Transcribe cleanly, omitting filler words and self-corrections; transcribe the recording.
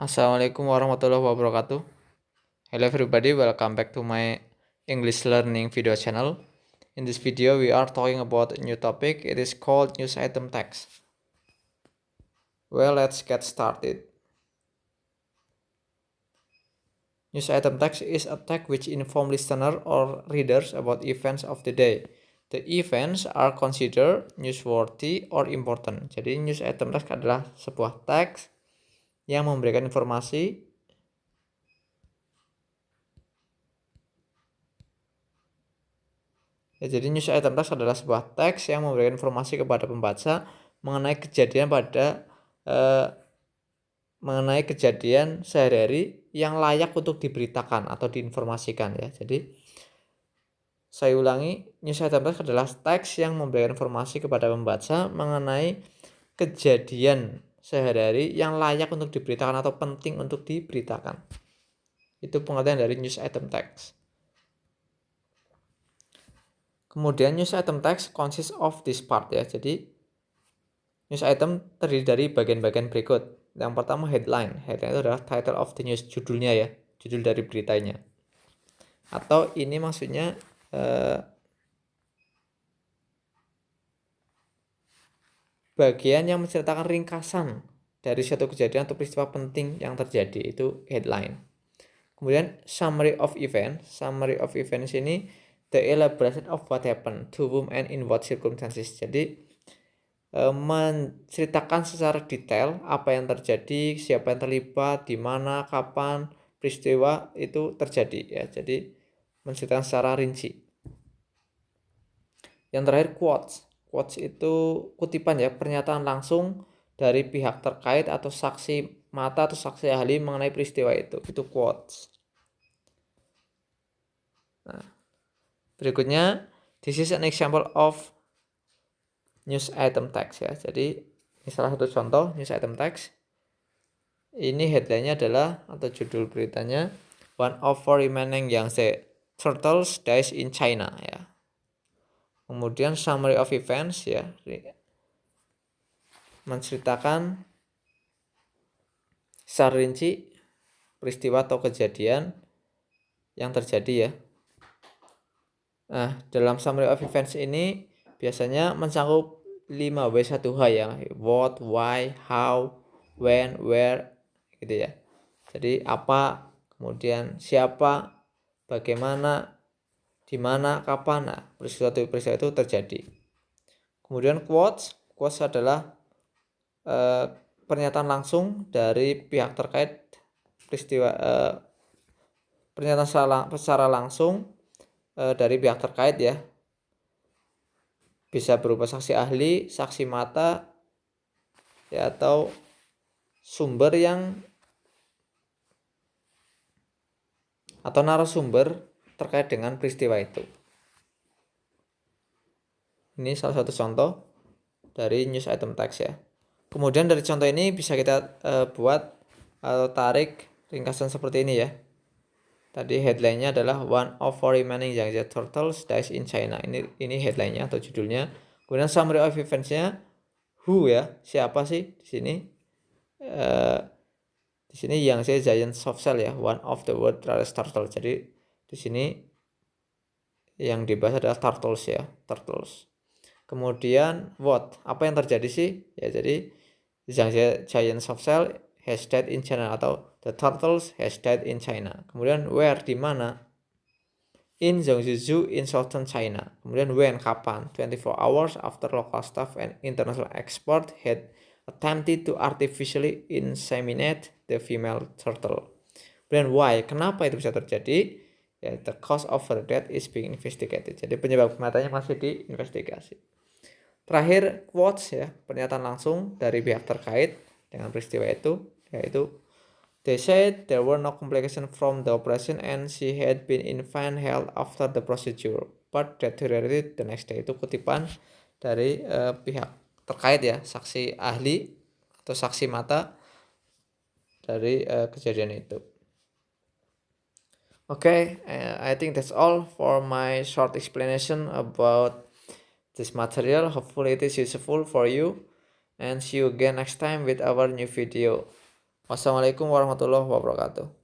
Assalamualaikum warahmatullahi wabarakatuh. Hello everybody, welcome back to my English learning video channel. In this video, we are talking about a new topic. It is called news item tags. Well, let's get started. News item tags is a tag which inform listener or readers about events of the day. The events are considered newsworthy or important. Jadi news item tag adalah sebuah tag yang memberikan informasi jadi news item text adalah sebuah teks yang memberikan informasi kepada pembaca mengenai kejadian sehari-hari yang layak untuk diberitakan atau diinformasikan ya. Jadi saya ulangi, news item text adalah teks yang memberikan informasi kepada pembaca mengenai kejadian sehari-hari yang layak untuk diberitakan atau penting untuk diberitakan. Itu pengertian dari news item text. Kemudian news item text consists of this part ya. Jadi news item terdiri dari bagian-bagian berikut. Yang pertama headline. Headline itu adalah title of the news, judulnya ya, judul dari beritanya. Atau ini maksudnya bagian yang menceritakan ringkasan dari suatu kejadian atau peristiwa penting yang terjadi, itu headline. Kemudian summary of event. Summary of events ini the elaboration of what happened, to whom and in what circumstances. Jadi menceritakan secara detail apa yang terjadi, siapa yang terlibat, di mana, kapan peristiwa itu terjadi ya. Jadi menceritakan secara rinci. Yang terakhir quotes. Quotes itu kutipan ya, pernyataan langsung dari pihak terkait atau saksi mata atau saksi ahli mengenai peristiwa itu. Itu quotes. Nah, berikutnya, this is an example of news item text ya. Jadi ini salah satu contoh news item text. Ini headline-nya adalah atau judul beritanya one of four remaining Yangtze turtles dies in China ya. Kemudian summary of events ya, menceritakan secara rinci peristiwa atau kejadian yang terjadi ya. Nah, dalam summary of events ini biasanya mencakup 5W1H ya. What, why, how, when, where gitu ya. Jadi apa, kemudian siapa, bagaimana, di mana, kapan. Nah, peristiwa itu terjadi. Kemudian quotes adalah pernyataan langsung dari pihak terkait peristiwa, pernyataan secara langsung dari pihak terkait ya, bisa berupa saksi ahli, saksi mata ya, atau sumber atau narasumber terkait dengan peristiwa itu. Ini salah satu contoh dari news item text ya. Kemudian dari contoh ini bisa kita buat atau tarik ringkasan seperti ini ya. Tadi headline-nya adalah one of four remaining Yangtze turtles dies in China. Ini headline-nya atau judulnya. Kemudian summary of events-nya who ya, siapa sih di sini? Di sini Yangtze giant soft shell ya, one of the world rarest turtle. Jadi di sini yang dibahas adalah turtles ya, turtles. Kemudian what, apa yang terjadi sih? Ya, jadi Yangtze giant soft shell has died in China atau the turtles has died in China. Kemudian where, di mana? In Zhangzhou Zoo in southern China. Kemudian when, kapan? 24 hours after local staff and international expert had attempted to artificially inseminate the female turtle. Kemudian why, kenapa itu bisa terjadi? Ya, the cause of her death is being investigated. Jadi penyebab kematiannya masih diinvestigasi. Terakhir quotes ya, pernyataan langsung dari pihak terkait dengan peristiwa itu, yaitu they said there were no complications from the operation and she had been in fine health after the procedure but deteriorated the next day. Itu kutipan dari pihak terkait ya, saksi ahli atau saksi mata dari kejadian itu. Okay, I think that's all for my short explanation about this material. Hopefully it is useful for you, and see you again next time with our new video. Wassalamualaikum warahmatullahi wabarakatuh.